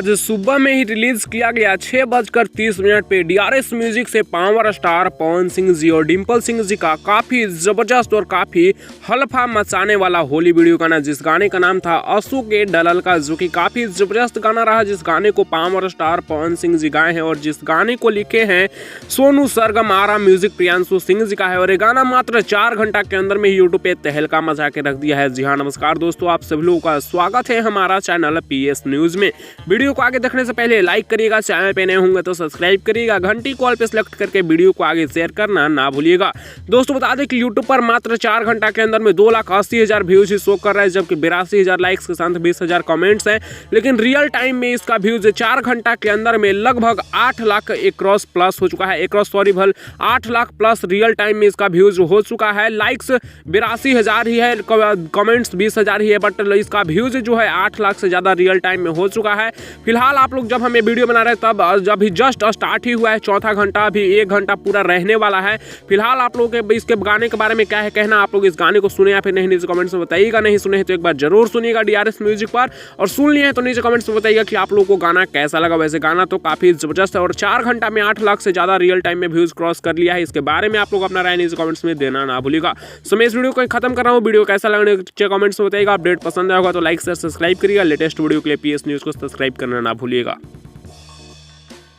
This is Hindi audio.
आज सुबह में ही रिलीज किया गया 6:30 पे डीआरएस म्यूजिक से पावर स्टार पवन सिंह जी और डिंपल सिंह जी का काफी जबरदस्त और काफी हल्फा मचाने वाला होली वीडियो गाना, जिस गाने का नाम था असू के डलल का, जो कि काफी जबरदस्त गाना रहा। जिस गाने को पावर स्टार पवन सिंह जी गाए हैं और जिस गाने को लिखे हैं सोनू सरगम, आरा म्यूजिक प्रियांशु सिंह जी का है। और ये गाना मात्र 4 घंटा के अंदर में यूट्यूब पे तहलका मचा के रख दिया है। जी हाँ, नमस्कार दोस्तों, आप सभी लोगों का स्वागत है हमारा चैनल पीएस न्यूज में। वीडियो को आगे देखने से पहले लाइक करिएगा, चैनल पे नए होंगे तो सब्सक्राइब करिएगा, घंटी कॉल पे सिलेक्ट करके वीडियो को आगे शेयर करना ना भूलिएगा। दोस्तों बता दें कि यूट्यूब पर मात्र 4 घंटा के अंदर में 2,80,000 व्यूज ही शो कर रहा है, जबकि 82,000 लाइक्स के साथ 20,000 कमेंट्स हैं। लेकिन रियल टाइम में इसका व्यूज 4 घंटा के अंदर में लगभग 8 लाख क्रॉस प्लस हो चुका है। 8 लाख प्लस रियल टाइम में इसका व्यूज हो चुका है। लाइक्स 82,000 ही है, कमेंट्स 20,000 ही है, बट इसका व्यूज जो है 8 लाख से ज़्यादा रियल टाइम में हो चुका है। फिलहाल आप लोग जब हम ये वीडियो बना रहे हैं तब अभी जस्ट स्टार्ट ही हुआ है, चौथा घंटा, अभी 1 घंटा पूरा रहने वाला है। फिलहाल आप लोगों के इसके गाने के बारे में क्या है कहना, आप लोग इस गाने को सुने या फिर नहीं, नीचे कमेंट्स में बताइएगा। नहीं सुने हैं तो एक बार जरूर सुनिएगा डीआरएस म्यूजिक पर, और सुन लिए हैं तो नीचे कमेंट्स में बताइएगा कि आप लोगों को गाना कैसा लगा। वैसे गाना तो काफी जबरदस्त है और 4 घंटा में 8 लाख से ज्यादा रियल टाइम में व्यूज क्रॉस कर लिया है। इसके बारे में आप लोग अपना राय नीचे कमेंट्स में देना ना भूलिएगा। सो मैं इस वीडियो को खत्म कर रहा हूँ। वीडियो कैसा लगा नीचे कमेंट्स में बताइएगा। अपडेट पसंद आएगा तो लाइक से सब्सक्राइब करिएगा। लेटेस्ट वीडियो के लिए पीएस न्यूज को सब्सक्राइब करना ना भूलिएगा।